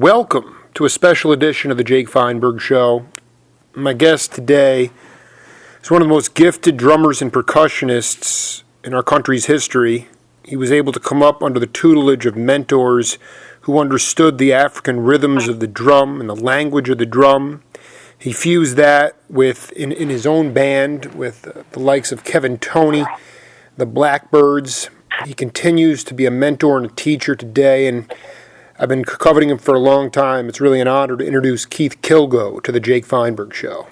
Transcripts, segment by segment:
Welcome to a special edition of the Jake Feinberg Show. My guest today is one of the most gifted drummers and percussionists in our country's history. He was able to come up under the tutelage of mentors who understood the African rhythms of the drum and the language of the drum. He fused that with in his own band with the likes of Kevin Toney, the Blackbirds. He continues to be a mentor and a teacher today, and I've been coveting him for a long time. It's really an honor to introduce Keith Killgo to the Jake Feinberg Show.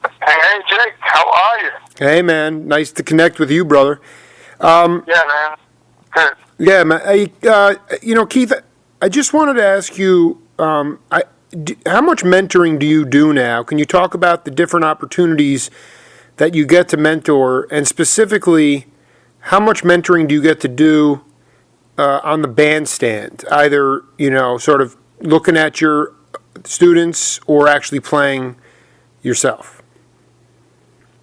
Hey, Jake, how are you? Hey, man. Nice to connect with you, brother. Yeah, man. Good. Yeah, man. Keith, I just wanted to ask you, how much mentoring do you do now? Can you talk about the different opportunities that you get to mentor, and specifically, how much mentoring do you get to do on the bandstand, either, sort of looking at your students or actually playing yourself?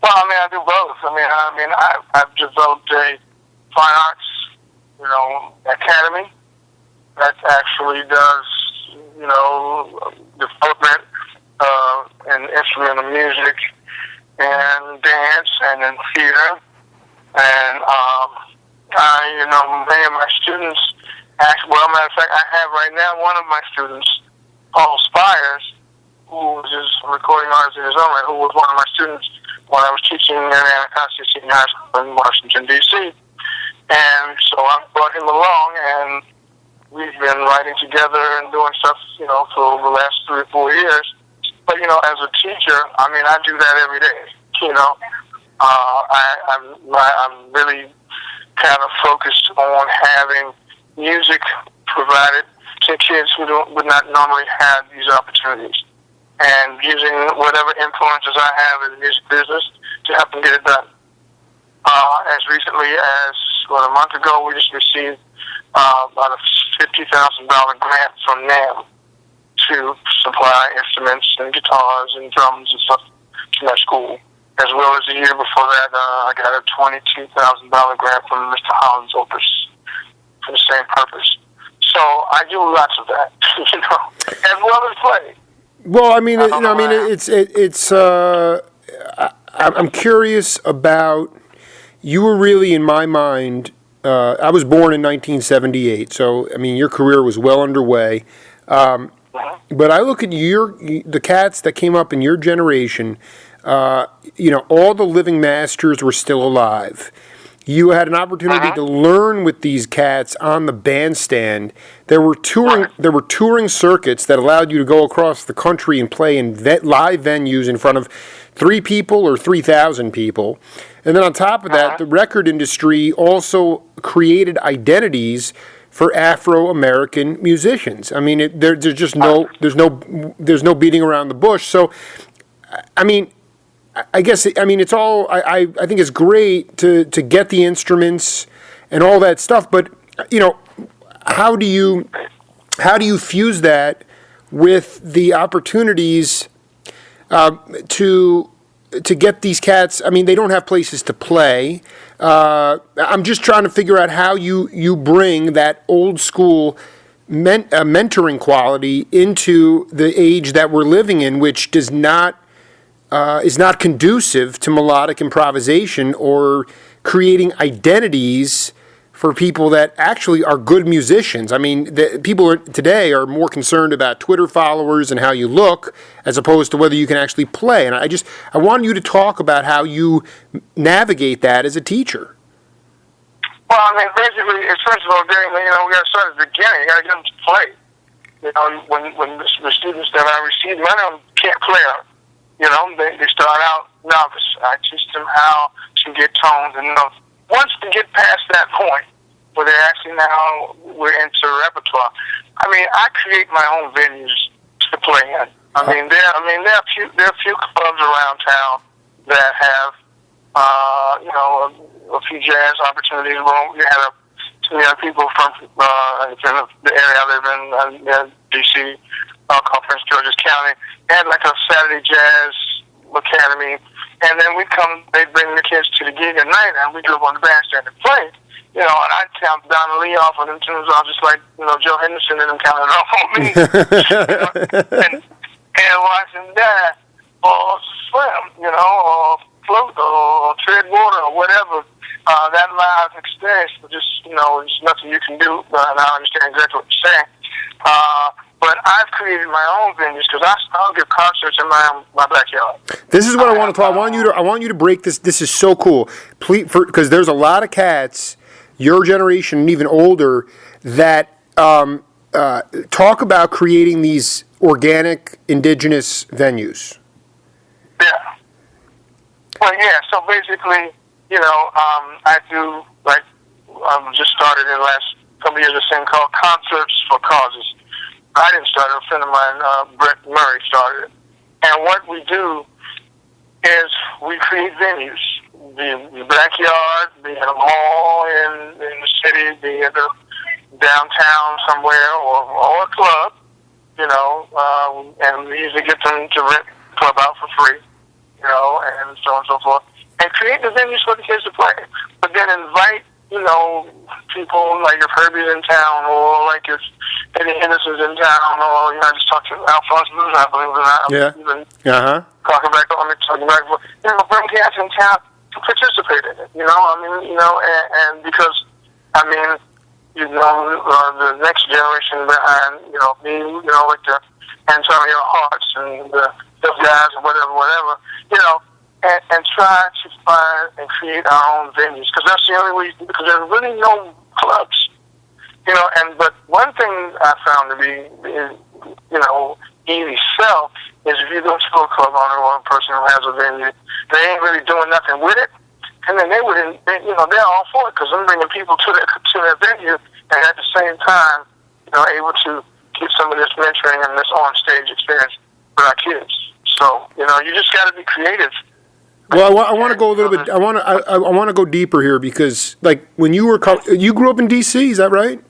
Well, I do both. I've developed a fine arts, academy that actually does, development in instrumental music and dance and in theater. And, many of my students, matter of fact, I have right now one of my students, Paul Spires, who is a recording artist in his own right, who was one of my students when I was teaching at Anacostia Senior High School in Washington, D.C. And so I brought him along, and we've been writing together and doing stuff, for the last 3 or 4 years. But, as a teacher, I do that every day, I'm really kind of focused on having music provided to kids who would not normally have these opportunities, and using whatever influences I have in the music business to help them get it done. As recently as a month ago, we just received about a $50,000 grant from NAM to supply instruments and guitars and drums and stuff to my school. As well as the year before that, I got a $22,000 grant from Mr. Holland's Opus for the same purpose. So I do lots of that, as well as play. Well, I'm curious about, you were really, in my mind, I was born in 1978, so, your career was well underway. But I look at the cats that came up in your generation, all the living masters were still alive. You had an opportunity to learn with these cats on the bandstand. There were touring circuits that allowed you to go across the country and play in live venues in front of 3 people or 3,000 people. And then on top of that, the record industry also created identities for Afro-American musicians. There's just there's no beating around the bush. So, I guess it's all. I think it's great to get the instruments and all that stuff, but how do you fuse that with the opportunities to get these cats? They don't have places to play. I'm just trying to figure out how you bring that old school mentoring quality into the age that we're living in, which is not conducive to melodic improvisation or creating identities for people that actually are good musicians. People today are more concerned about Twitter followers and how you look as opposed to whether you can actually play. And I want you to talk about how you navigate that as a teacher. Well, basically, first of all, we got to start at the beginning. You got to get them to play. When the students that I receive, many of them can't play. They start out novice. I teach them how to get tones and notes. Once they get past that point, where they're actually now we're into repertoire, I create my own venues to play in. There are a few clubs around town that have, a few jazz opportunities. Well, we have people from the area I live in, D.C., called Prince George's County. They had like a Saturday Jazz Academy, and then they bring the kids to the gig at night, and we go up on the bandstand and play. and I'd count Don Lee off of them tunes off just like, Joe Henderson and them counted off on me. And watch them die, or swim, or float, or tread water, or whatever. That live experience, just, there's nothing you can do, and I understand exactly what you're saying. But I've created my own venues because I'll give concerts in my backyard. This is what I want to talk. I want you to break this. This is so cool. Please, because there's a lot of cats, your generation and even older, that talk about creating these organic, indigenous venues. Yeah. Well, yeah. So basically, I do just started in the last couple of years a thing called Concerts for Causes. I didn't start it. A friend of mine, Brett Murray, started it. And what we do is we create venues. Be in the backyard, be in a mall in the city, be in the downtown somewhere, or a club, and we usually get them to rent the club out for free, and so on and so forth. And create the venues for the kids to play. But then invite, people like if Herbie's in town, or like if Eddie Henderson's in town, or, I just talked to Alphonse Blues, I believe it or not. Yeah. Talking back, bring cats in town to participate in it, and because, the next generation behind, me, like the Antonio Harts and the guys or whatever, and try to find and create our own venues, because that's the only way, because there's really no clubs, but one thing I found to be, easy sell is if you go to a club owner or a person who has a venue, they ain't really doing nothing with it, and then they're all for it, because I'm bringing people to their venue, and at the same time, able to get some of this mentoring and this on-stage experience for our kids. So, you just got to be creative. Well, I want to go a little bit. I want to go deeper here because, like, when you grew up in D.C., is that right?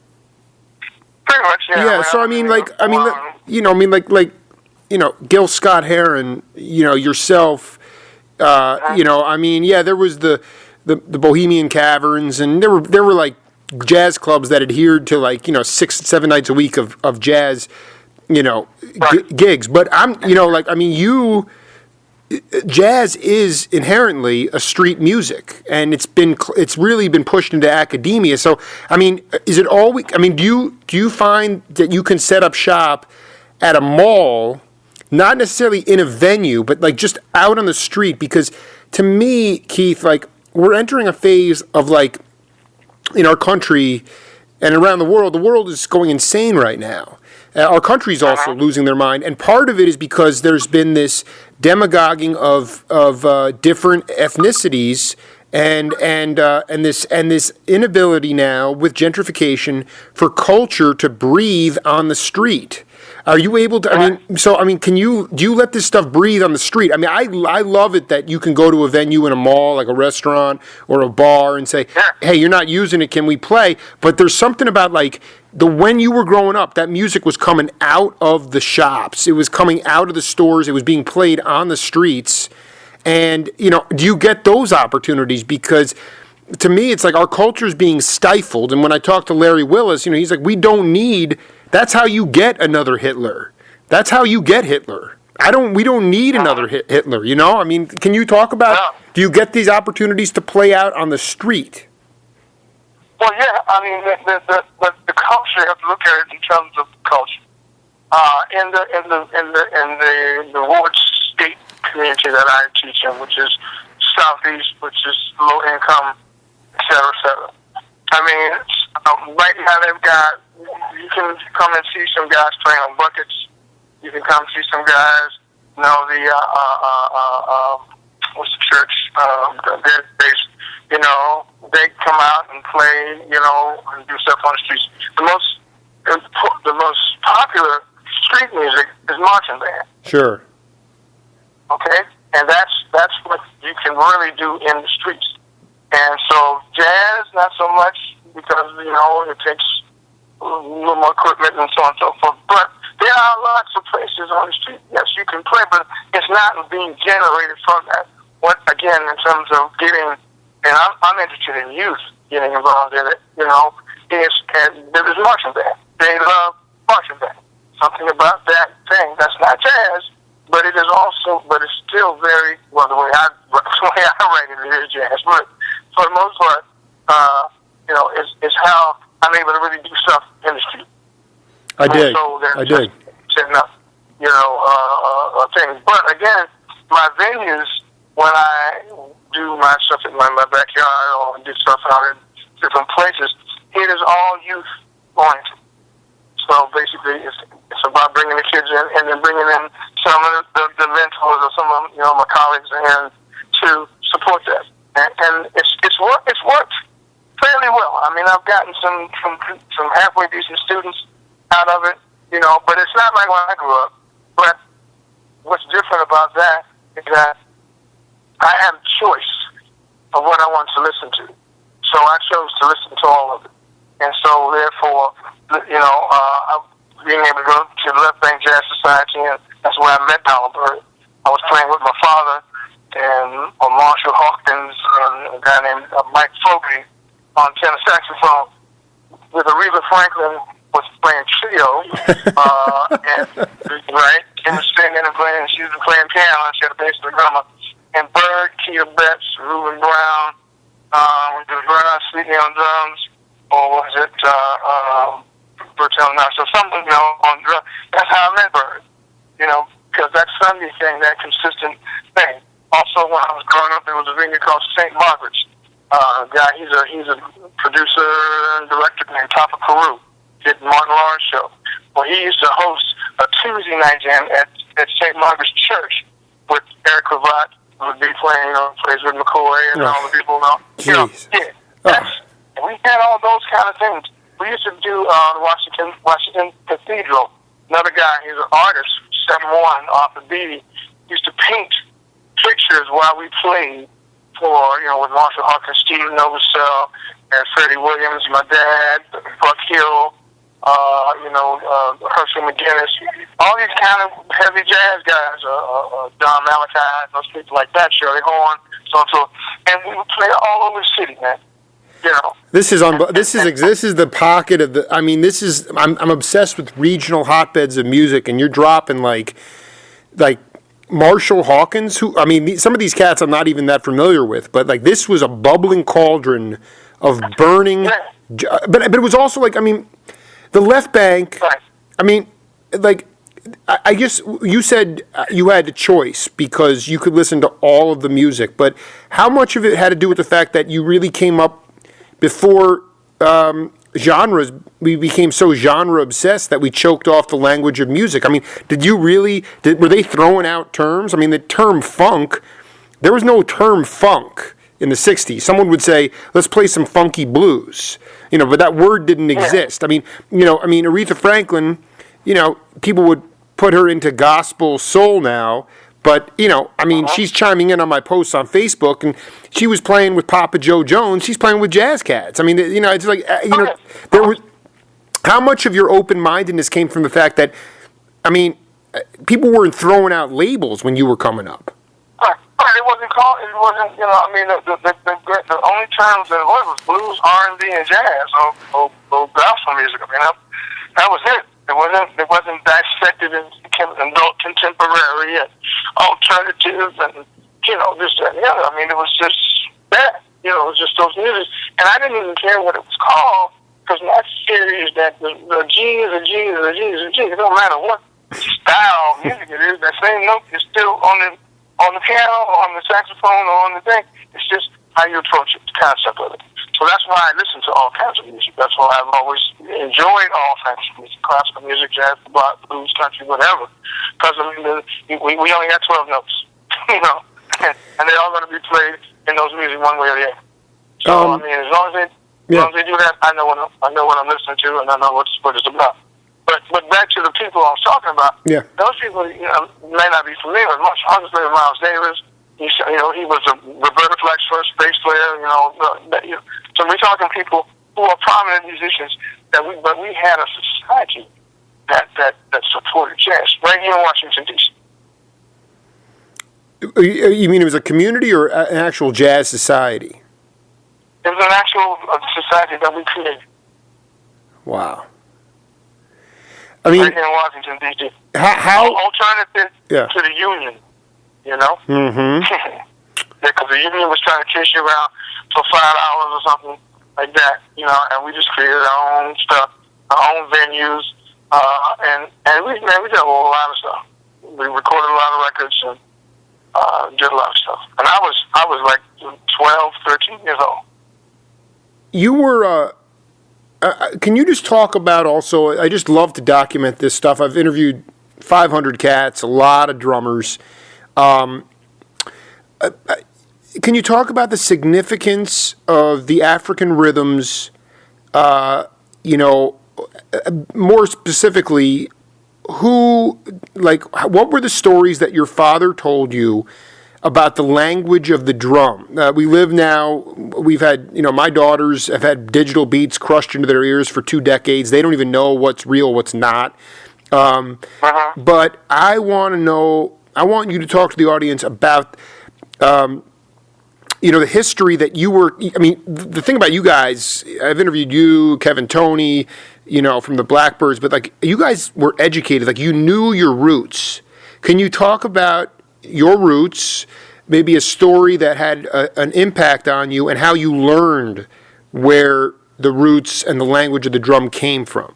Pretty much, yeah. Yeah. So Gil Scott Heron, yourself, there was the Bohemian Caverns, and there were like jazz clubs that adhered to 6-7 nights a week of jazz, gigs. But jazz is inherently a street music, and it's really been pushed into academia. So, is it always? Do you find that you can set up shop at a mall, not necessarily in a venue, but just out on the street? Because to me, Keith, we're entering a phase of in our country and around the world is going insane right now. Our country's also losing their mind, and part of it is because there's been this demagoguing of different ethnicities, and this inability now with gentrification for culture to breathe on the street. Are you able to? Do you let this stuff breathe on the street? I love it that you can go to a venue in a mall, like a restaurant or a bar, and say, "Hey, you're not using it. Can we play?" But there's something about when you were growing up, that music was coming out of the shops. It was coming out of the stores. It was being played on the streets. And, do you get those opportunities? Because to me, it's our culture is being stifled. And when I talk to Larry Willis, he's like, we don't need, that's how you get another Hitler. That's how you get Hitler. We don't need another Hitler, Can you talk about, do you get these opportunities to play out on the street? Well, yeah, the culture, you have to look at it in terms of culture. In the Ward State community that I teach in, which is Southeast, which is low income, et cetera, et cetera. Right now they've got, you can come and see some guys playing on buckets. You can come see some guys, what's the church, they come out and play, and do stuff on the streets. The most popular street music is marching band. Sure. Okay? And that's what you can really do in the streets. And so jazz, not so much, because, it takes a little more equipment and so on and so forth. But there are lots of places on the street, yes, you can play, but it's not being generated from that. What, again, in terms of getting, and I'm interested in youth, getting involved in it. And there is marching band. They love marching band. Something about that thing that's not jazz, but it is also, but it's still very, well, the way I write it is jazz. But for the most part, is how I'm able to really do stuff in the street. I dig. Setting up, things. But again, my venues, when I do my stuff in my backyard or do stuff out in different places, it is all youth oriented. So basically, it's about bringing the kids in and then bringing in some of the mentors or some of my colleagues in to support that. And it's worked fairly well. I mean, I've gotten some halfway decent students out of it, but it's not like when I grew up. But what's different about that is that I have a choice of what I want to listen to. So I chose to listen to all of it. And so, therefore, being able to go to the Left Bank Jazz Society, and that's where I met Dollar Bird. I was playing with my father and Marshall Hawkins and a guy named Mike Fogarty on tenor saxophone, with Aretha Franklin was playing trio, right? Kim was singing and playing. She was playing piano, and she had a bass and a drummer. And Bird, Keita Betts, Reuben Brown, was Bernard Sweetney on drums, or was it Bertel now? So something, on drums. That's how I met Bird, because that Sunday thing, that consistent thing. Also, when I was growing up, there was a venue called St. Margaret's. Guy, he's a producer and director named Papa Carew. Did Martin Lawrence show. Well, he used to host a Tuesday night jam at St. Margaret's Church with Eric Cravat, who would be playing, plays with McCoy and all the people. We had all those kind of things. We used to do Washington Cathedral. Another guy, he's an artist, 7-1 off the beat. Used to paint pictures while we played for, with Marshall Hawkins, Steve Novosel, and Freddie Williams, my dad, Buck Hill, Herschel McGinnis, all these kind of heavy jazz guys, Don Malachi, those people like that, Shirley Horn, so and so, and we would play all over the city, man. This is the pocket of the. I mean, I'm obsessed with regional hotbeds of music, and you're dropping like Marshall Hawkins, who, I mean, some of these cats I'm not even that familiar with, but like this was a bubbling cauldron of burning. But it was also like, I mean, the Left Bank. I mean, like, I guess you said you had a choice because you could listen to all of the music, but how much of it had to do with the fact that you really came up before genres? We became so genre obsessed that we choked off the language of music. I mean, were they throwing out terms? I mean, the term funk, there was no term funk in the 60s. Someone would say, let's play some funky blues, but that word didn't exist. I mean, Aretha Franklin, people would put her into gospel soul now, but, she's chiming in on my posts on Facebook, and she was playing with Papa Joe Jones. She's playing with jazz cats. I mean, it's like, there was, how much of your open-mindedness came from the fact that, people weren't throwing out labels when you were coming up? It wasn't called, the only terms that it was blues, R&B, and jazz, or gospel music. I mean, that was it. It wasn't dissected in adult contemporary and alternative and, this, that, and the other. I mean, it was just that. It was just those music. And I didn't even care what it was called, because my theory is that the G is a G is a G is a G. It don't matter what style music it is. That same note is still on the piano, or on the saxophone, or on the thing. It's just how you approach it, the concept of it. So that's why I listen to all kinds of music. That's why I've always enjoyed all kinds of music, classical music, jazz, blues, country, whatever. Because, we only got 12 notes, and they're all going to be played in those music one way or the other. So, as long as they do that, I know what I'm listening to, and I know what it's about. But back to the people I was talking about, those people, may not be familiar with much. I was playing with Miles Davis. He was a Roberta Flack's first bass player. So we're talking people who are prominent musicians but we had a society that supported jazz right here in Washington, D.C. You mean it was a community or an actual jazz society? It was an actual society that we created. Wow. I mean, right here in Washington, D.C. How alternative yeah. to the Union, you know? Mm-hmm. Because the Union was trying to chase you around for 5 hours or something like that, you know, and we just created our own stuff, our own venues, and we did a whole lot of stuff. We recorded a lot of records and did a lot of stuff. And I was like 12, 13 years old. You were, can you just talk about also, I just love to document this stuff. I've interviewed 500 cats, a lot of drummers. Can you talk about the significance of the African rhythms, you know, more specifically, what were the stories that your father told you about the language of the drum? We live now, we've had, you know, my daughters have had digital beats crushed into their ears for 2 decades. They don't even know what's real, what's not. But I want to know, I want you to talk to the audience about, you know, the history that you were, I mean, the thing about you guys, I've interviewed you, Kevin Toney, you know, from the Blackbirds, but like you guys were educated, like you knew your roots. Can you talk about your roots, maybe a story that had an impact on you and how you learned where the roots and the language of the drum came from?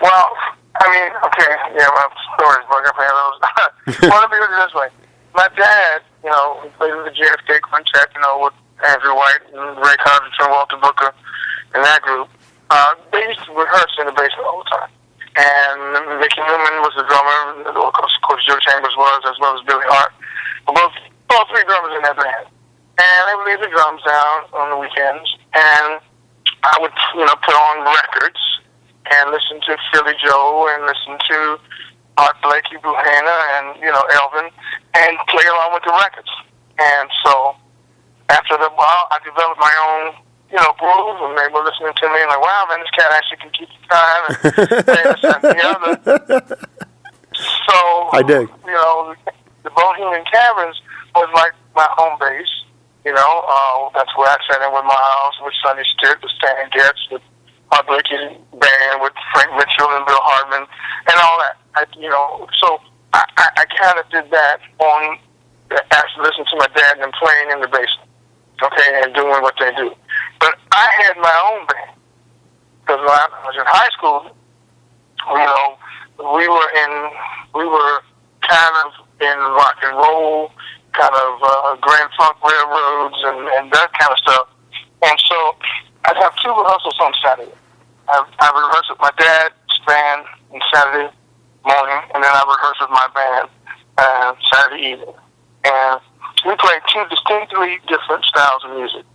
Well, I mean, okay, yeah, my stories, but I have those. Well, let me put it this way. My dad, you know, he played with the JFK Quintet, you know, with Andrew White and Ray Covington, Walter Booker, and that group. They used to rehearse in the basement all the time. And Mickey Newman was the drummer, of course Joe Chambers was, as well as Billy Hart. Both 3 drummers in that band. And they would leave the drums down on the weekends, and I would, you know, put on records and listen to Philly Joe and listen to Art Blakey, Buhana, and, you know, Elvin, and play along with the records. And so after a while, I developed my own, you know, groove, and they were listening to me and like, wow, man, this cat actually can keep the time and this and the other. So, I dig. You know, the Bohemian Caverns was like my home base, you know. That's where I sat in with Miles, with Sonny Stitt, with Stan Getz, with Art Blakey's band, with Frank Mitchell and Bill Hardman, and all that. You know, so I kind of did that on after listening to my dad and them playing in the basement, okay, and doing what they do. But I had my own band because when I was in high school, you know, we were kind of in rock and roll, kind of Grand Funk Railroads and that kind of stuff. And so I'd have 2 rehearsals on Saturday. I rehearsed with my dad's band on Saturday morning, and then I rehearsed with my band Saturday evening. And we played 2 distinctly different styles of music.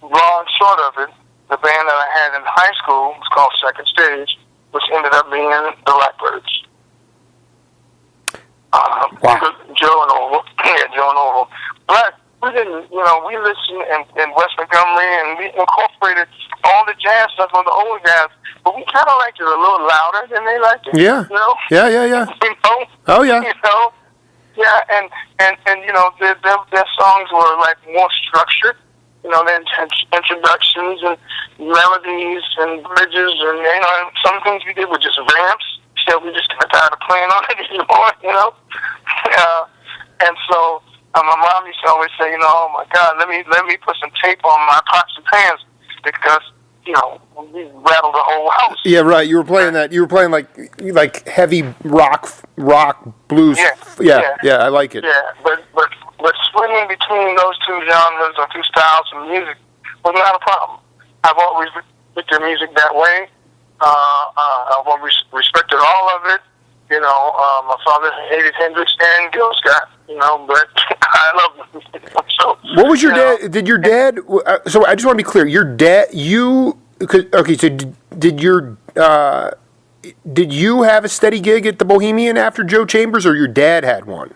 Long and short of it, the band that I had in high school was called Second Stage, which ended up being the Blackbirds. Wow. Joe and Orville. But we didn't, you know, we listened in West Montgomery, and we incorporated all the jazz stuff on the old guys, but we kind of liked it a little louder than they liked it. Yeah. You know? Yeah. You know? Oh, yeah. You know? Yeah, and you know, their songs were like more structured. You know, their introductions and melodies and bridges, and, you know, some things we did were just ramps. So we just got tired of playing on it anymore, you know? And so my mom used to always say, you know, oh my God, let me put some tape on my pots and pans because, you know, we rattled the whole house. Yeah, right. You were playing that. You were playing like heavy rock blues. Yeah. I like it. Yeah, but swinging between those 2 genres or 2 styles of music was not a problem. I've always looked at music that way. I've always respected all of it. You know, my father hated Hendrix and Gil Scott, you know, but I love them. So, what was your dad? Did your dad? So I just want to be clear. Your dad, okay. So did you have a steady gig at the Bohemian after Joe Chambers, or your dad had one?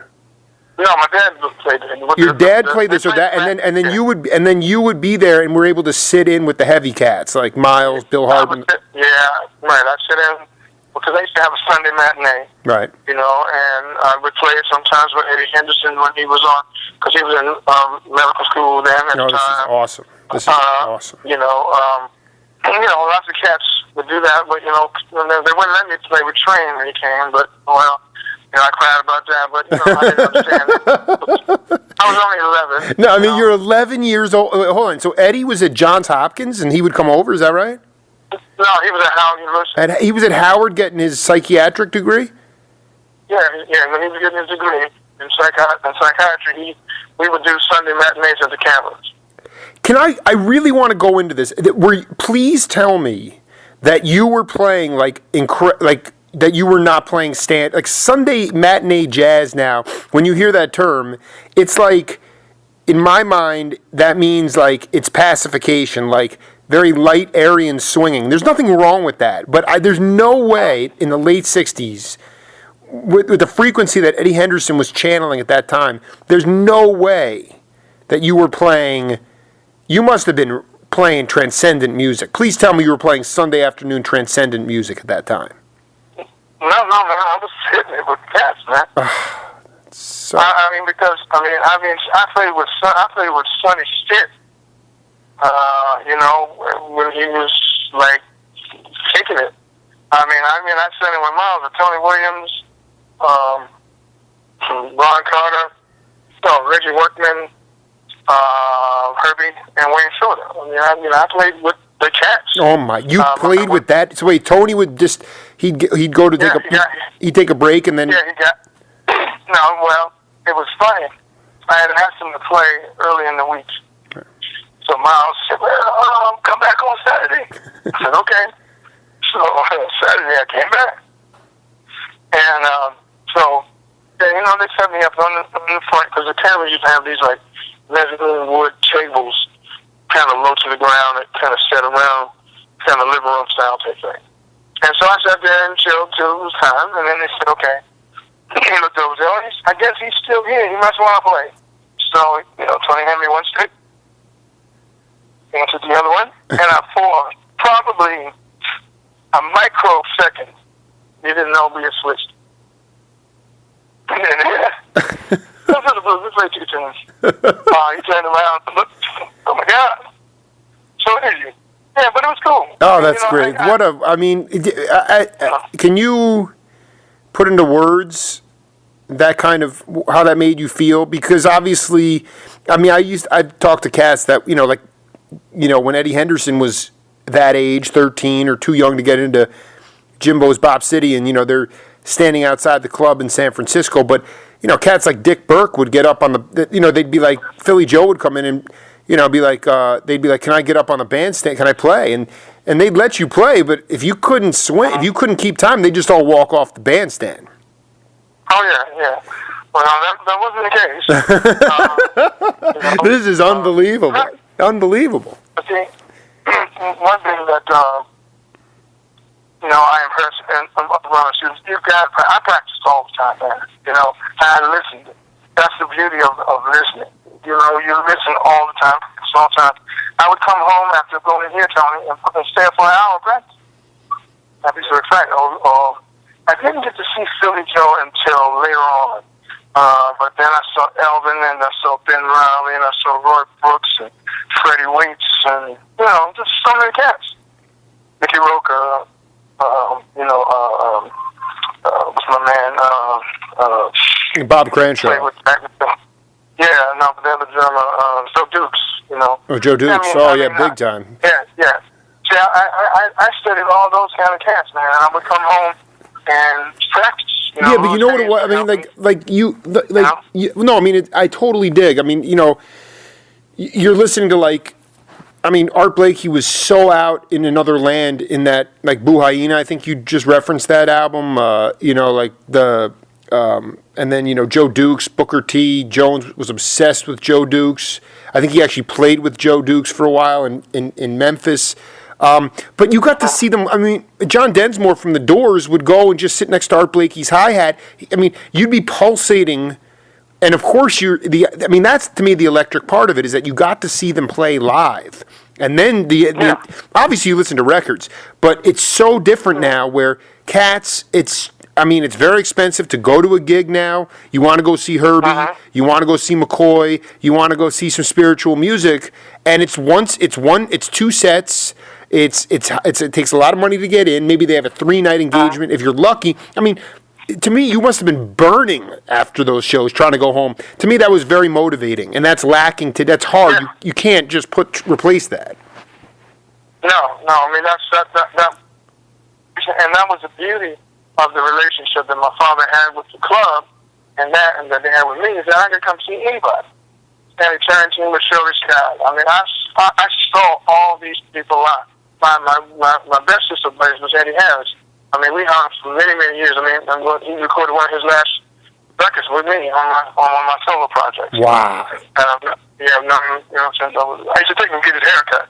No, my dad played it. Your dad played this, so that, and then you would be there, and were able to sit in with the heavy cats like Miles, Bill Hardman. Yeah, right. I sit in because I used to have a Sunday matinee. Right. You know, and I would play it sometimes with Eddie Henderson when he was on, because he was in medical school then at the This is time. awesome. This is awesome. You know, lots of cats would do that, but, you know, they wouldn't let me play with Train when he came, but, well, you know, I cried about that, but, you know, I didn't understand it. I was only 11. No, I mean, you're 11 years old. Wait, hold on. So Eddie was at Johns Hopkins, and he would come over, is that right? No, he was at Howard University. He was at Howard getting his psychiatric degree? Yeah, when he was getting his degree in psychiatry, we would do Sunday matinees at the campus. I really want to go into this. Please tell me that you were playing that you were not playing like Sunday matinee jazz. Now, when you hear that term, it's like, in my mind, that means like it's pacification, like very light Aryan swinging. There's nothing wrong with that, but there's no way in the late 60s, with the frequency that Eddie Henderson was channeling at that time, there's no way that you were playing. You must have been playing transcendent music. Please tell me you were playing Sunday afternoon transcendent music at that time. No, man, I was hitting it with cats, man. I played with Sonny Stitt. You know, when he was like kicking it. I sang it with Miles, with Tony Williams, Ron Carter, Reggie Workman, Herbie, and Wayne Shorter. I played with the cats. Oh my! You played with that? So wait, Tony would just he'd go to he'd take a break and then. Yeah, he got. No, well, it was funny. I had asked him to play early in the week. So Miles said, "Well, come back on Saturday." I said, "Okay." So Saturday I came back, and they set me up on the front, because the cameras used to have these like mezzanine wood tables, kind of low to the ground, that kind of set around, kind of living room style type thing. And so I sat there and chilled till it was time, and then they said, "Okay." He looked over there. I guess he's still here. He must want to play. So, Tony handed me one stick, answered the other one, and for probably a microsecond, he didn't know we had switched. And then, those are the blues. Let's play two tunes. He turned around and looked. Oh my God! So it is you. Yeah, but it was cool. Oh, that's great. Can you put into words that kind of how that made you feel? Because obviously, I've talked to cats that when Eddie Henderson was that age, 13 or too young to get into Jimbo's Bop City, and they're standing outside the club in San Francisco, but cats like Dick Burke would get up on they'd be like, Philly Joe would come in and they'd be like, "Can I get up on the bandstand? Can I play?" And they'd let you play, but if you couldn't swing, if you couldn't keep time, they'd just all walk off the bandstand. Oh yeah. Well, that wasn't the case. This is unbelievable. Unbelievable. But see, one thing that I am around students, I practiced all the time, man. I listened. That's the beauty of listening. You listen all the time, I would come home after going in here, Tony, and stay up for an hour and practice. I'd be so excited. I didn't get to see Philly Joe until later on. But then I saw Elvin, and I saw Ben Riley, and I saw Roy Brooks, and Freddie Waits, and, just so many cats. Mickey Roker, what's my man? Bob Cranshaw. But the other drummer, Joe Dukes, Oh, Joe Dukes. Big time. Yeah. See, I studied all those kind of cats, man. I would come home and practice. But you know what it was? I totally dig. You're listening to Art Blakey was so out in another land in that, like, Boo Hyena, I think you just referenced that album, and then, Joe Dukes, Booker T. Jones was obsessed with Joe Dukes. I think he actually played with Joe Dukes for a while in Memphis. But you got to see them. John Densmore from The Doors would go and just sit next to Art Blakey's hi-hat. You'd be pulsating. And of course, that's to me the electric part of it, is that you got to see them play live. And then obviously you listen to records, but it's so different now where Cats, it's very expensive to go to a gig now. You want to go see Herbie, you want to go see McCoy, you want to go see some spiritual music, and it's two sets. It takes a lot of money to get in. Maybe they have a 3-night engagement if you're lucky. I mean, to me, you must have been burning after those shows, trying to go home. To me, that was very motivating, and that's lacking. That's hard. Yeah. You can't just replace that. No. I mean, and that was the beauty of the relationship that my father had with the club, and that they had with me, is that I could come see anybody. Stanley Tarantino with Shirley Scott. I mean, I saw all these people out. My best sister buddies was Eddie Harris. I mean, we hung for many, many years. I mean, he recorded one of his last records with me on my solo project. Wow. And I've known him, since I used to take him to get his haircut,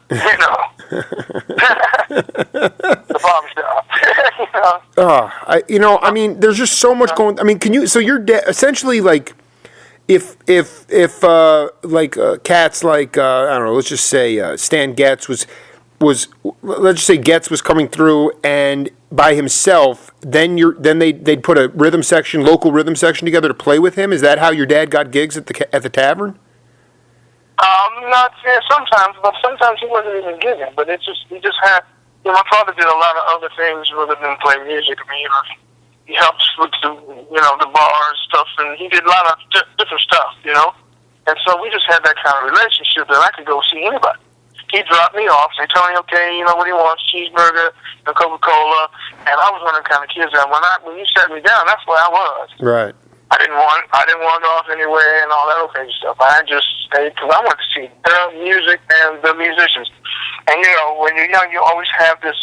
the barbershop, I mean, there's just so much going. I mean, so you're essentially like, if cats like I don't know, let's just say Stan Getz was let's just say Getz was coming through and by himself, then they'd put a local rhythm section together to play with him. Is that how your dad got gigs at the tavern? Not sometimes, but sometimes he wasn't even gigging. But he just had. My father did a lot of other things rather than play music. I mean, he helped with the bars stuff, and he did a lot of different stuff, And so we just had that kind of relationship that I could go see anybody. He dropped me off, say, Tony, okay, what he wants, cheeseburger and Coca-Cola. And I was one of the kind of kids that when you sat me down, that's where I was. Right. I didn't want off anywhere and all that okay stuff. I just stayed because I wanted to see the music and the musicians. And when you're young, you always have this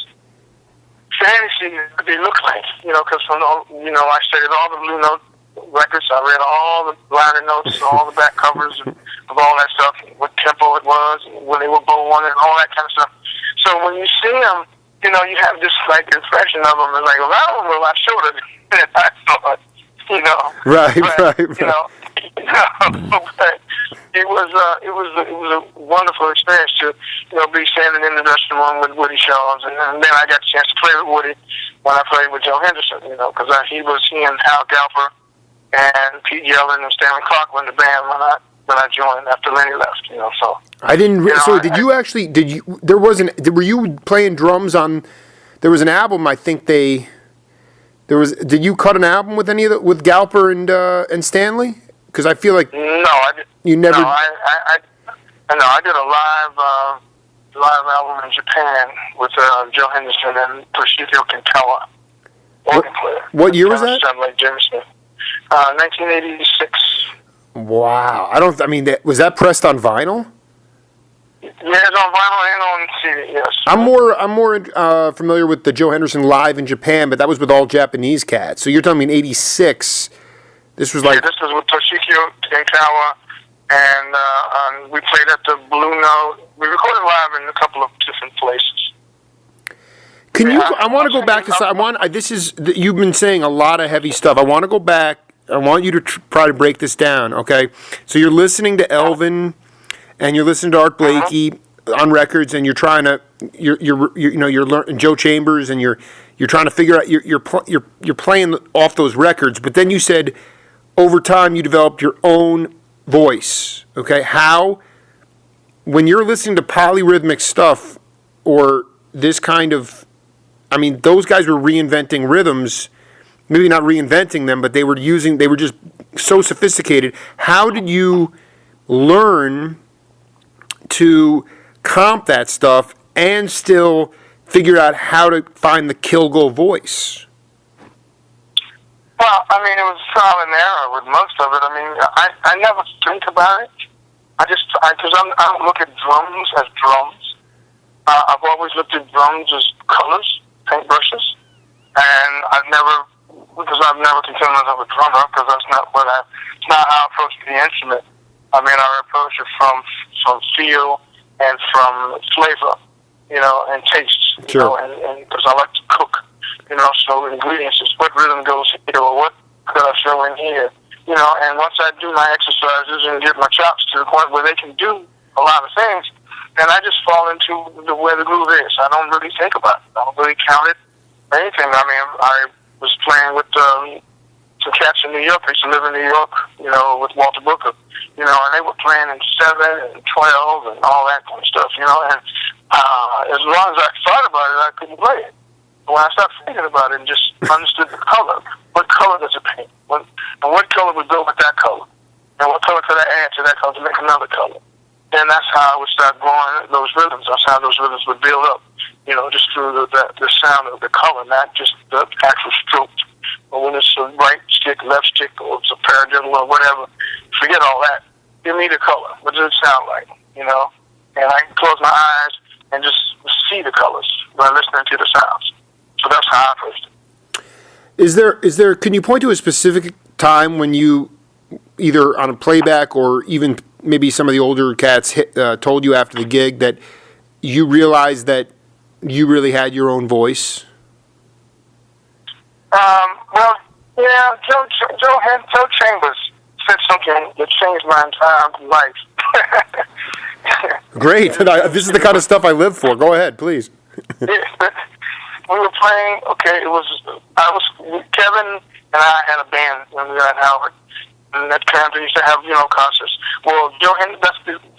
fantasy what they look like. Because from I studied all the Blue Note records. I read all the liner notes, all the back covers of all that stuff, what tempo it was, when they were bowing and all that kind of stuff. So when you see them, you have this like impression of them. It's like, well, I don't know, I showed it, and I thought. Right. But it was a wonderful experience to be standing in the dressing room with Woody Shaws, and then I got a chance to play with Woody when I played with Joe Henderson, because he and Hal Galper and Pete Yellen and Stanley Clark were in the band when I joined after Lenny left, So I didn't. Were you playing drums on? There was an album. I think Did you cut an album with with Galper and Stanley? Because I feel like no, I did. You never. No, I did a live album in Japan with Joe Henderson and Toshiko Kinkawa, organ player. What year was that? Like James Smith. 1986. Wow, was that pressed on vinyl? Yeah, it's on vinyl and on CD. Yes. I'm more familiar with the Joe Henderson live in Japan, but that was with all Japanese cats. So you're telling me in '86, this was like. Yeah, this was with Toshiko Kinkawa, and we played at the Blue Note. We recorded live in a couple of different places. I want to go back to. You've been saying a lot of heavy stuff. I want to go back. I want you to try to break this down. Okay, so you're listening to Elvin. And you're listening to Art Blakey on records, and you're trying to you're learning Joe Chambers, and you're trying to figure out you're playing off those records. But then you said over time you developed your own voice. Okay, how when you're listening to polyrhythmic stuff or this kind of, those guys were reinventing rhythms. Maybe not reinventing them, but they were just so sophisticated. How did you learn to comp that stuff and still figure out how to find the Killgo voice? Well, it was trial and error with most of it. I never think about it. Because I don't look at drums as drums. I've always looked at drums as colors, paintbrushes, and I've never considered myself a drummer because that's not it's not how I approach the instrument. I approach it from feel and from flavor, and taste, sure. And because I like to cook, so ingredients is what rhythm goes here or what could I throw in here, and once I do my exercises and get my chops to the point where they can do a lot of things, then I just fall into where the groove is. I don't really think about it. I don't really count it. anything. I mean, I was playing with some cats in New York. I used to live in New York, with Walter Booker, and they were playing in 7 and 12 and all that kind of stuff, and as long as I thought about it, I couldn't play it. When I started thinking about it and just understood the color, what color does it paint? And what color would go with that color? And what color could I add to that color to make another color? And that's how I would start growing those rhythms. That's how those rhythms would build up, just through the sound of the color, not just the actual strokes. But when it's a right stick, left stick, or it's a paradiddle or whatever, forget all that. Give me the color. What does it sound like? And I can close my eyes and just see the colors by listening to the sounds. So that's how I approached it. Is there? Can you point to a specific time when you, either on a playback or even maybe some of the older cats told you after the gig that you realized that you really had your own voice? Well, yeah, Joe Chambers said something that changed my entire life. Great. This is the kind of stuff I live for. Go ahead, please. We were playing, Kevin and I had a band when we were at Howard. And at Camden, used to have, concerts. Well, that's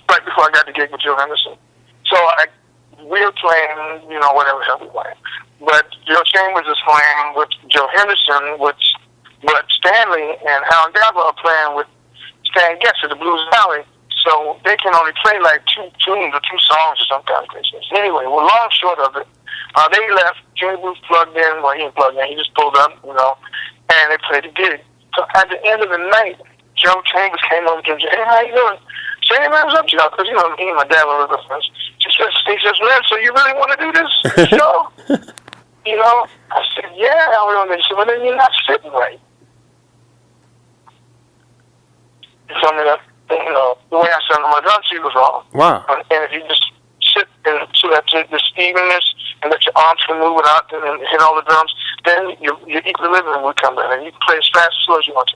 right before I got the gig with Joe Henderson. So we were playing, whatever hell we were playing. But Joe Chambers is playing with Joe Henderson, but Stanley and Howard Gabba are playing with Stan Getz at the Blues Valley. So they can only play like 2 tunes or 2 songs or some kind of craziness. Anyway, long short of it, they left. Jimmy Booth plugged in. Well, he didn't plug in. He just pulled up, and they played the gig. So at the end of the night, Joe Chambers came over to him and said, "Hey, how you doing?" I said, "Hey, man, what's up, Joe?" Because, he and my dad were good friends. He says, "Man, so you really want to do this show?" I said, "Yeah, I want to." He said, "Well, then you're not sitting right." He told me that, the way I sat on my drum sheet was wrong. Wow. And if you just sit and so that the stevenness and let your arms can move without and hit all the drums, then your equilibrium would come in, and you can play as fast as slow as you want to.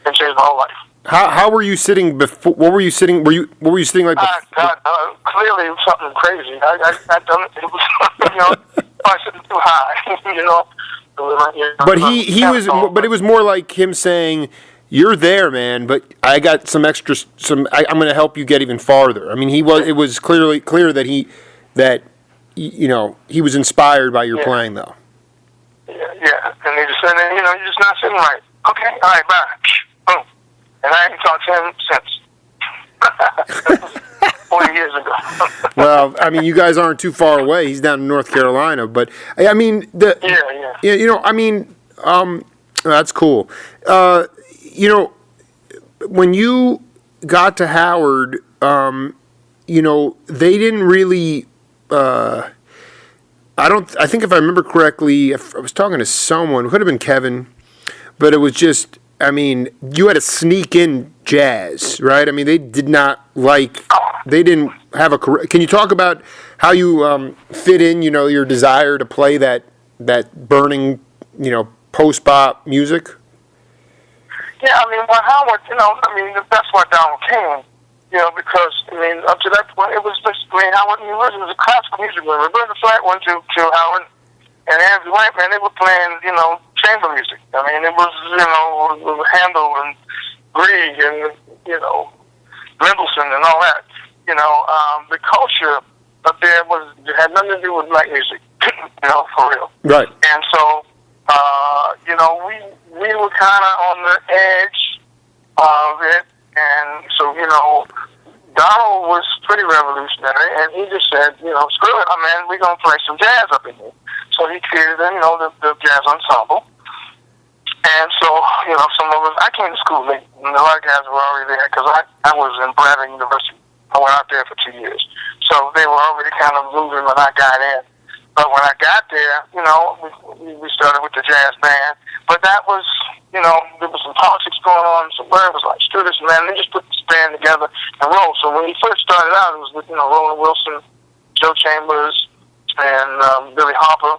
And change my whole life. How were you sitting before? What were you sitting? What were you sitting like? Clearly, it was something crazy. I done it. It was, I sitting too high. But he was. But it was more like him saying, "You're there, man. But I got some extra. I'm going to help you get even farther." I mean, he was. It was clear that he was inspired by your playing, though. Yeah. And he just said, you're just not sitting right. Okay, all right, bye. Boom. And I ain't talked to him since. 40 years ago. Well, I mean, you guys aren't too far away. He's down in North Carolina, but I mean, that's cool. When you got to Howard, they didn't really. I think if I remember correctly, I was talking to someone, it could have been Kevin, but it was just, I mean, you had to sneak in jazz, right? I mean, they didn't have a career. Can you talk about how you fit in, your desire to play that burning, post-bop music? Yeah, I mean, Howard, that's why Donald came. Because, up to that point, it was basically Howard University was a classical music room. Roberta Flack went to Howard, and Andrew White, man, they were playing, chamber music. I mean, it was, Handel and Grieg and, Mendelssohn and all that. The culture up there had nothing to do with black music, for real. Right. And so, we were kind of on the edge of it. And so, Donald was pretty revolutionary, and he just said, screw it, man, we're going to play some jazz up in here. So he created, the jazz ensemble. And so, some of us, I came to school late, and a lot of guys were already there, because I was in Bradley University. I went out there for 2 years. So they were already kind of moving when I got in. But when I got there, we started with the jazz band. But that was, there was some politics going on, so where it was like, screw this, man, they just put this band together and roll. So when he first started out, it was with, Roland Wilson, Joe Chambers, and Billy Harper,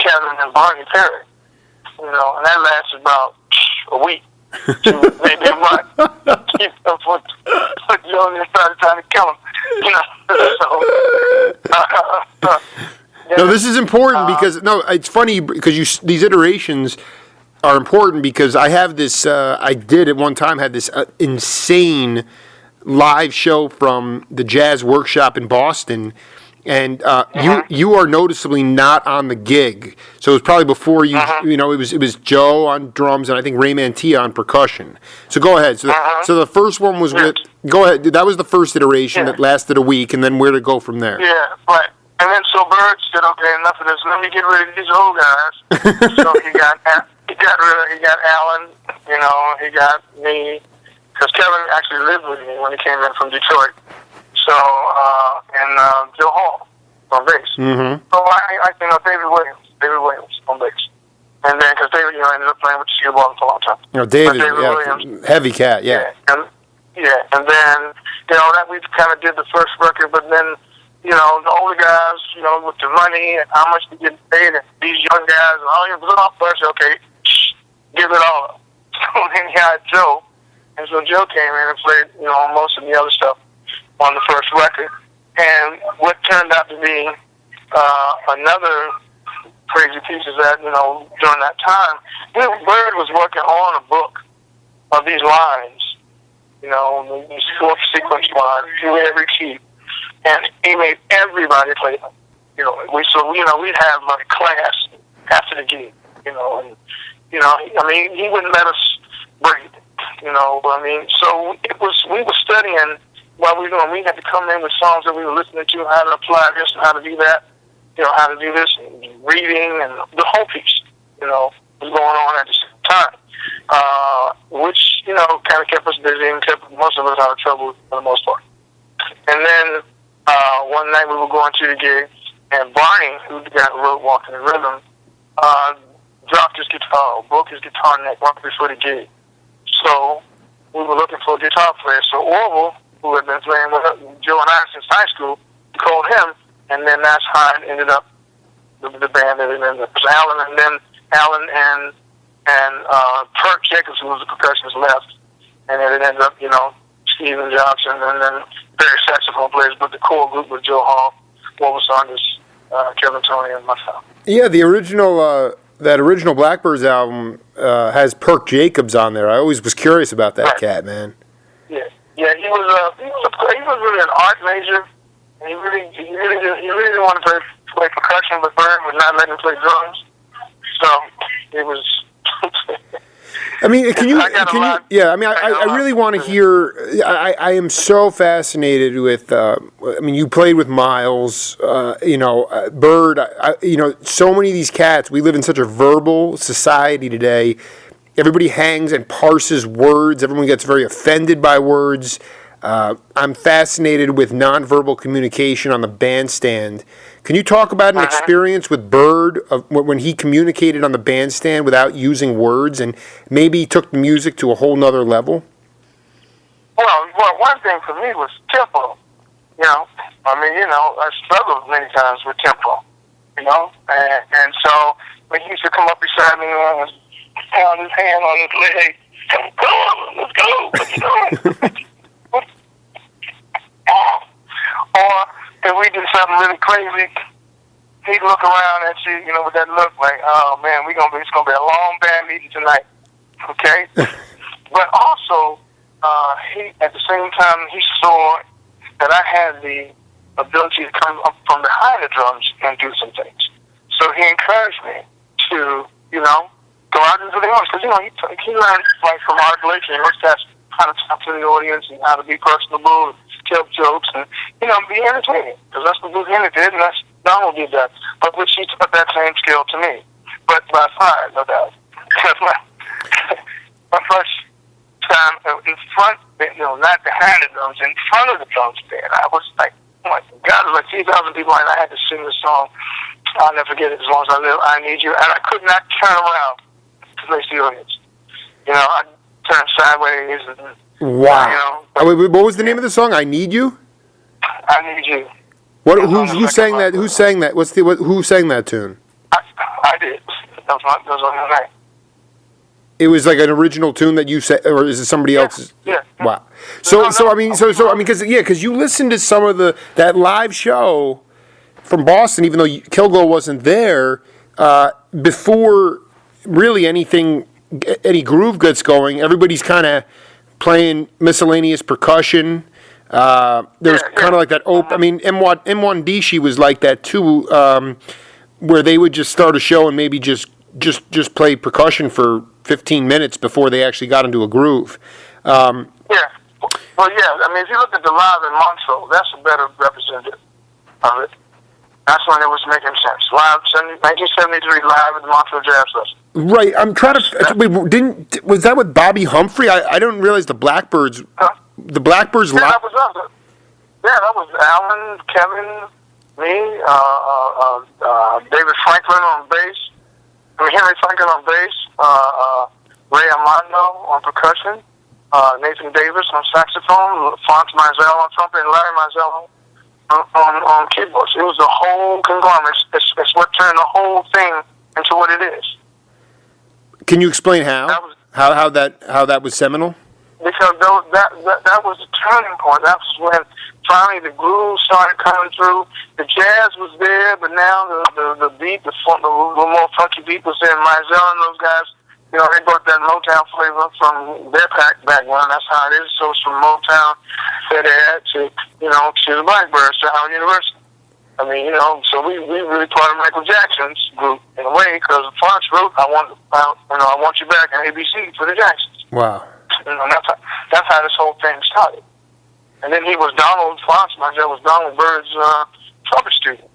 Kevin, and Barney Perry. And that lasted about a week to maybe a month. But Joe started trying to kill him, So, No, this is important because no, it's funny because these iterations are important because I have this. I did at one time had this insane live show from the Jazz Workshop in Boston, and you are noticeably not on the gig. So it was probably before you. You know, it was Joe on drums and I think Ray Mantilla on percussion. So go ahead. So the first one was with. Go ahead. That was the first iteration that lasted a week, and then where to go from there? Yeah, right. And then so Bird said, "Okay, enough of this. Let me get rid of these old guys." So he got Alan. You know, he got me. Because Kevin actually lived with me when he came in from Detroit. So, and Joe Hall on bass. Mm-hmm. So I you know, David Williams on bass. And then, because David, you know, ended up playing with the Steel Ball for a long time. You know, David Williams, heavy cat, yeah. And then, you know, that we kind of did the first record, but then, you know, the older guys, you know, with the money and how much they get paid, and these young guys, and all your little first, okay, give it all up. So then you had Joe. And so Joe came in and played, you know, most of the other stuff on the first record. And what turned out to be another crazy piece is that, you know, during that time, Bird was working on a book of these lines, you know, these fourth sequence lines through every key. And he made everybody play them. You know, we'd have like class after the gig, you know, and, you know, I mean, he wouldn't let us breathe. You know, I mean, so we were studying while we were doing. We had to come in with songs that we were listening to, how to apply this and how to do that, you know, how to do this, and reading, and the whole piece, you know, was going on at the same time, which, you know, kind of kept us busy and kept most of us out of trouble for the most part. And then one night we were going to the gig, and Barney, who the guy who wrote Walking in Rhythm, dropped his guitar, broke his guitar neck right before the gig. So we were looking for a guitar player. So Orville, who had been playing with Joe and I since high school, called him, and then that's how it ended up. The band that it ended up was Alan, and then Alan and Perk Jacobs, who was the percussionist, left, and then it ended up, you know, Steven Johnson, and then various saxophone players. But the core group was Joe Hall, Wolf Saunders, Kevin Tony, and myself. Yeah, the original. That original Blackbirds album has Perk Jacobs on there. I always was curious about that cat, man. Yeah, he was really an art major, and he really didn't want to play percussion, but Bird would not let him play drums. So it was. I mean, can you? Yeah, I mean, I really want to hear. I am so fascinated with. I mean, you played with Miles. You know, Bird. You know, so many of these cats. We live in such a verbal society today. Everybody hangs and parses words. Everyone gets very offended by words. I'm fascinated with nonverbal communication on the bandstand. Can you talk about an experience with Bird of when he communicated on the bandstand without using words and maybe took the music to a whole nother level? Well, one thing for me was tempo. You know, I mean, you know, I struggled many times with tempo. You know, and so when he used to come up beside me and pound his hand on his leg, come on, let's go. What you doing? Or if we did something really crazy, he'd look around at you, you know, with that look like, oh man, it's gonna be a long band meeting tonight, okay? But also, he at the same time he saw that I had the ability to come up from behind the drums and do some things. So he encouraged me to, you know, go out into the audience because you know he learned like from Art Blakey and that's how to talk to the audience and how to be personable. Tell jokes and, you know, be entertaining. Because that's what Louisiana did, and that's Donald did that. But which he taught that same skill to me. But by far, no doubt. Because my first time in front, you know, not behind the drums, in front of the drums band, I was like, oh my God, there was like 3,000 people, and I had to sing the song. I'll never forget it as long as I live. I Need You. And I could not turn around to face the audience. You know, I turned sideways and. Wow! You know, what was the name of the song? I Need You. I Need You. Who sang that? Who sang that? Who sang that tune? I did. That was on the night. It was like an original tune that you said, or is it somebody else's? Yeah. Wow. So I mean, because you listened to some of that live show. from Boston, even though Killgo wasn't there, before really any groove gets going, everybody's kind of playing miscellaneous percussion. There's kind of like that I mean, M1D was like that too, where they would just start a show and maybe just play percussion for 15 minutes before they actually got into a groove. Yeah. Well, yeah. I mean, if you look at the live in Montreux, that's a better representative of it. That's when it was making sense. Live, 1973, live at the Montreux Jazz Festival. Right. I'm trying to. Was that with Bobby Humphrey? I don't realize the Blackbirds. The Blackbirds. Yeah, that was us. Yeah, that was Alan, Kevin, me, David Franklin on bass. Henry Franklin on bass. Ray Armando on percussion. Nathan Davis on saxophone. Fonz Mizell on trumpet, and Larry Mizell on keyboards. It was the whole conglomerate. It's what turned the whole thing into what it is. Can you explain how? How that was seminal? Because that was the turning point. That was when finally the groove started coming through. The jazz was there, but now the beat, the more funky beat was there. Mizell and those guys, they brought that Motown flavor from their background. That's how it is. So it's from Motown that they had to the Blackbirds, to Howard University. I mean, so we really part of Michael Jackson's group in a way, because Fonz wrote "I Want You Back" and ABC for the Jacksons. Wow. That's how this whole thing started. And then he was Fonz Mizell was Donald Byrd's trumpet student.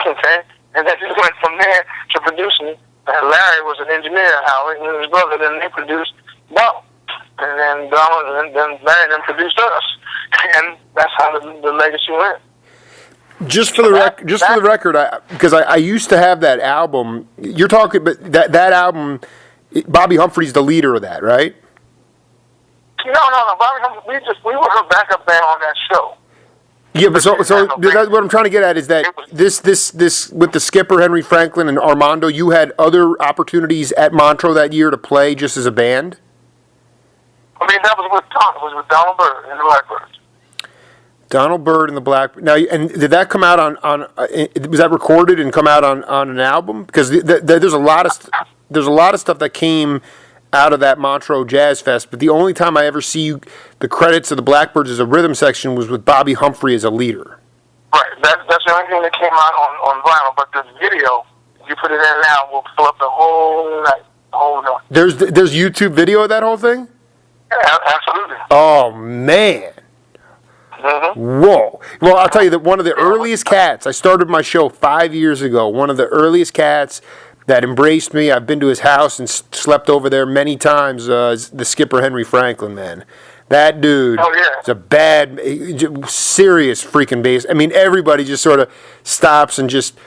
Okay? And then he went from there to producing. And Larry was an engineer, Howard, and his brother. Then they produced Bo. And then Donald, and then Larry then produced us. And that's how the legacy went. Just for the record, because I used to have that album. You're talking, but that album, Bobby Humphrey's the leader of that, right? No. Bobby Humphrey, we were her backup band on that show. Yeah, but so what I'm trying to get at is that this with the skipper Henry Franklin and Armando, you had other opportunities at Montreux that year to play just as a band. I mean, that was with Donald Byrd and the Blackbirds. Donald Byrd and the Blackbirds. Now, and did that come out on was that recorded and come out on an album? Because there's a lot of stuff that came out of that Montreux Jazz Fest, but the only time I ever see the credits of the Blackbirds as a rhythm section was with Bobby Humphrey as a leader. Right, that's the only thing that came out on vinyl, but the video, if you put it in now, will fill up the whole night, the whole night. There's YouTube video of that whole thing? Yeah, absolutely. Oh, man. Mm-hmm. Whoa. Well, I'll tell you that one of the earliest cats, I started my show 5 years ago, one of the earliest cats that embraced me. I've been to his house and slept over there many times. The skipper Henry Franklin, man, that dude is a bad, serious freaking bass. I mean, everybody just sort of stops and just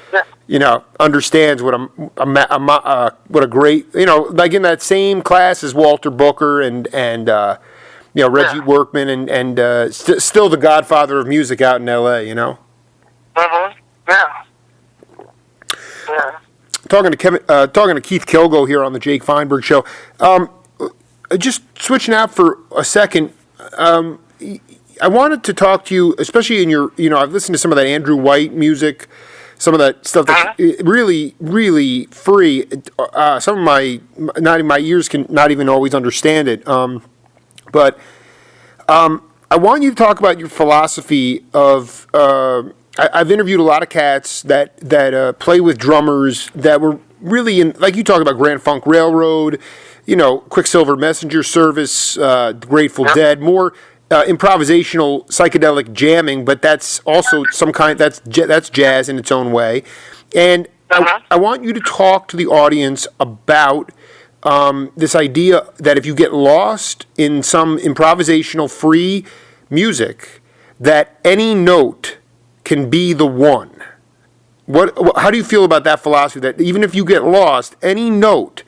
understands what a great, like in that same class as Walter Booker and Reggie Workman and still the godfather of music out in L.A. Mm-hmm. Yeah. Yeah. Talking to Keith Killgo here on the Jake Feinberg Show. Just switching out for a second, I wanted to talk to you, especially in your, I've listened to some of that Andrew White music, some of that stuff that's really, really free. Some of my ears can not even always understand it. But I want you to talk about your philosophy of. I've interviewed a lot of cats that play with drummers that were really in, like you talked about Grand Funk Railroad, Quicksilver Messenger Service, Grateful Dead, more improvisational psychedelic jamming, but that's also that's jazz in its own way. And I want you to talk to the audience about this idea that if you get lost in some improvisational free music, that any note can be the one. How do you feel about that philosophy? That even if you get lost, any note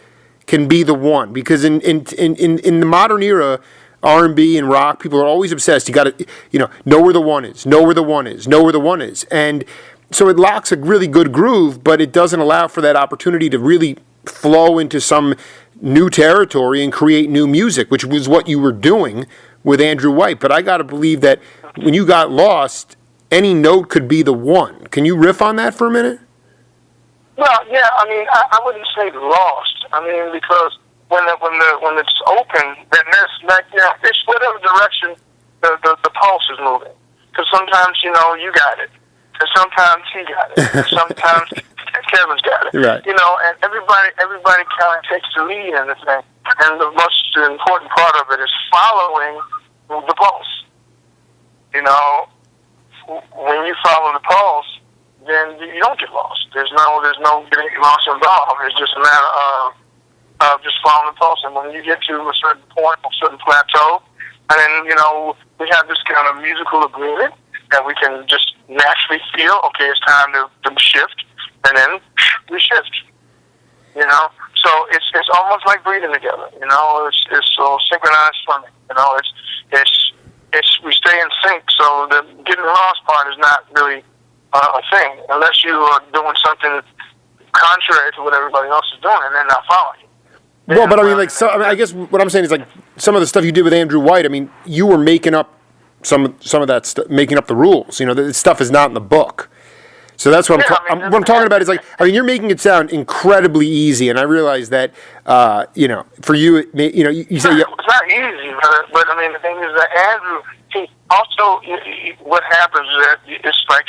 can be the one. Because in the modern era, R&B and rock, people are always obsessed. You got to know where the one is, know where the one is, know where the one is, and so it locks a really good groove, but it doesn't allow for that opportunity to really flow into some new territory and create new music, which was what you were doing with Andrew White. But I got to believe that when you got lost any note could be the one. Can you riff on that for a minute? Well, yeah, I mean, I wouldn't say lost. I mean, because when it's open, then there's like, you know, it's whatever direction the pulse is moving. Because sometimes, you know, you got it, and sometimes he got it, and sometimes Kevin's got it. Right. You know, and everybody kind of takes the lead in the thing. And the most important part of it is following the pulse. You know, when you follow the pulse, then you don't get lost. There's no getting lost involved. It's just a matter of just following the pulse. And when you get to a certain point, a certain plateau, and then, you know, we have this kind of musical agreement that we can just naturally feel, okay, it's time to shift, and then we shift. You know, so it's almost like breathing together. You know, it's so synchronized swimming. You know, it's we stay in sync. So the getting lost part is not really a thing unless you are doing something contrary to what everybody else is doing, and they're not following you. Well, but I mean, like, so I mean, I guess what I'm saying is like some of the stuff you did with Andrew White. I mean, you were making up some of that stuff, making up the rules. You know, the stuff is not in the book. So that's what what I'm talking about is like, I mean, you're making it sound incredibly easy, and I realize that, you know, for you, you know, you say it's not easy, but I mean, the thing is that Andrew, he also, what happens is that it's like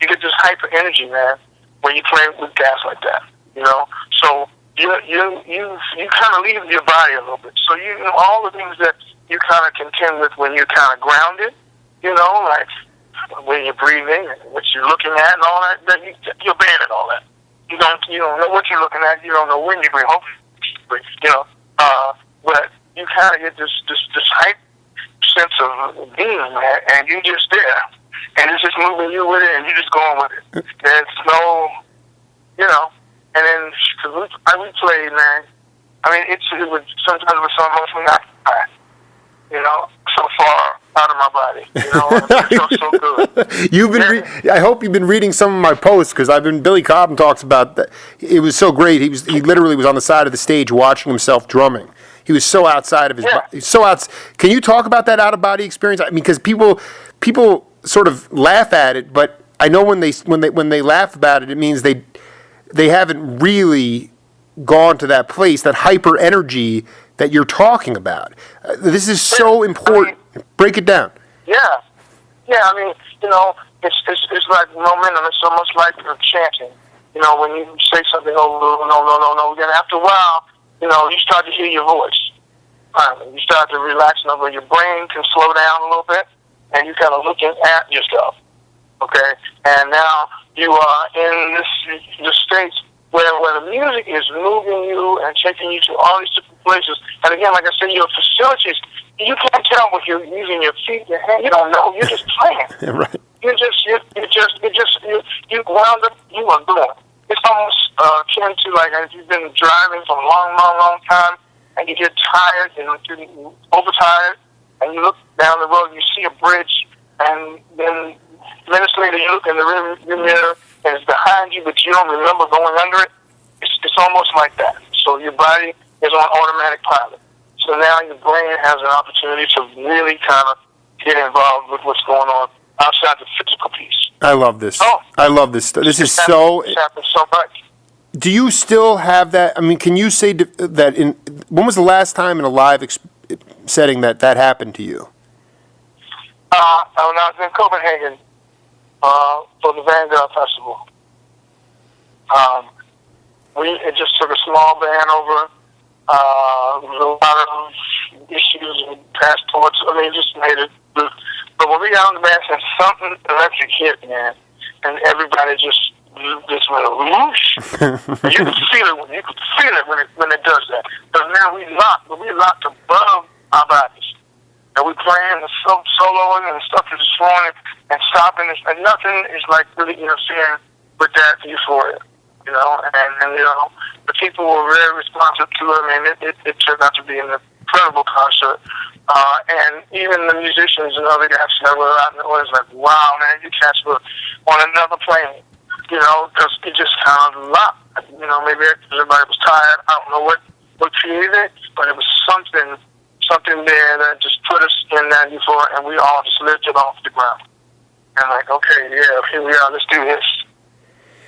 you get this hyper energy, man, when you play with gas like that, you know. So you kind of leave your body a little bit. So you know all the things that you kind of contend with when you're kind of grounded, you know, like when you're breathing and what you're looking at and all that, you abandon all that. You don't know what you're looking at. You don't know when you breathe. Hopefully, you know. But you kind of get this hype sense of being there, and you're just there, and it's just moving you with it, and you're just going with it. There's no, you know. And then cause we played, man. I mean, it was sometimes it was so emotionally occupied, you know, so far out of my body, you know. It felt so good. You've been. I hope you've been reading some of my posts because I've been. Billy Cobham talks about that. It was so great. He literally was on the side of the stage watching himself drumming. He was so outside of his. Yeah. So out. Can you talk about that out of body experience? I mean, because people sort of laugh at it, but I know when they laugh about it, it means they haven't really gone to that place, that hyper energy that you're talking about. This is so important. I mean, break it down. Yeah. I mean, you know, it's like momentum. It's almost like you're chanting. You know, when you say something, no, then after a while, you know, you start to hear your voice. You start to relax over. Your brain can slow down a little bit, and you're kind of looking at yourself. Okay, and now you are in the states where the music is moving you and taking you to all these different places. And again, like I said, your facilities, you can't tell what you're using your feet, your hand. You don't know. You're just playing. Right. You wound up. You are doing. It's almost akin to like if you've been driving for a long time and you get tired and you're overtired, and you look down the road and you see a bridge, and then minutes later you look in the rear mirror and it's behind you, but you don't remember going under it. It's almost like that. So your body is on automatic pilot. So now your brain has an opportunity to really kind of get involved with what's going on outside the physical piece. I love this. Oh, I love this stuff. This is so. It happens so much. Do you still have that? I mean, can you say that when was the last time in a live setting that happened to you? When I was in Copenhagen for the Vanguard Festival. It just took a small band over. There was a lot of issues with passports. I mean, it just made it. But when we got on the bandstand, something electric hit, man, and everybody just went whoosh. You could feel it. You could feel it when it does that. Because now we locked above our bodies, and we're playing the soloing and stuff is just flowing and stopping, and nothing is like really interfering with that euphoria. You know, and you know, the people were very responsive to it. I mean, it turned out to be an incredible concert. And even the musicians and other guys that were out in the audience, like, wow, man, you cats were on another plane. You know, because it just kind of locked. You know, maybe everybody was tired. I don't know what created it, but it was something there that just put us in that euphoria, and we all just lifted off the ground. and like, okay, yeah, here we are, let's do this.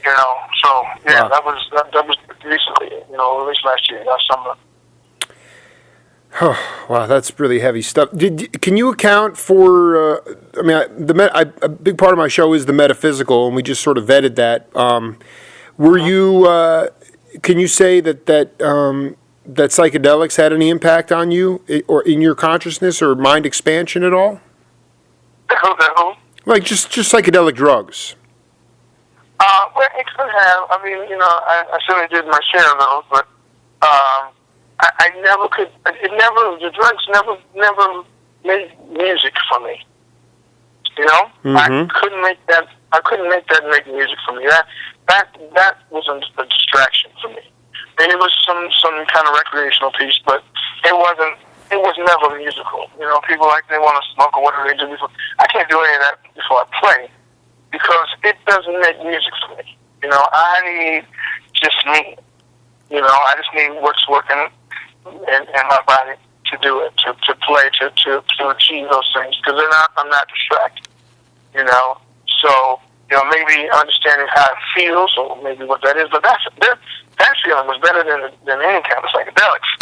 You know, so yeah, Wow. that was recently, you know, at least last year, last summer. Oh, wow, that's really heavy stuff. Can you account for? I mean, a big part of my show is the metaphysical, and we just sort of vetted that. Were you? Can you say that psychedelics had any impact on you, or in your consciousness or mind expansion at all? The who? Like just psychedelic drugs. Well, it could have. I mean, you know, I certainly did my share of those, but I never could. The drugs never made music for me. You know, I couldn't make that. I couldn't make that make music for me. That was a distraction for me. And it was some kind of recreational piece, but it wasn't. It was never musical. You know, people like they want to smoke or whatever they do before. I can't do any of that before I play because it doesn't make music for me. You know, I need just me. You know, I just need what's working in my body to do it, to play, to achieve those things. Because I'm not distracted. You know, so you know maybe understanding how it feels or maybe what that is, but that feeling was better than any kind of psychedelics.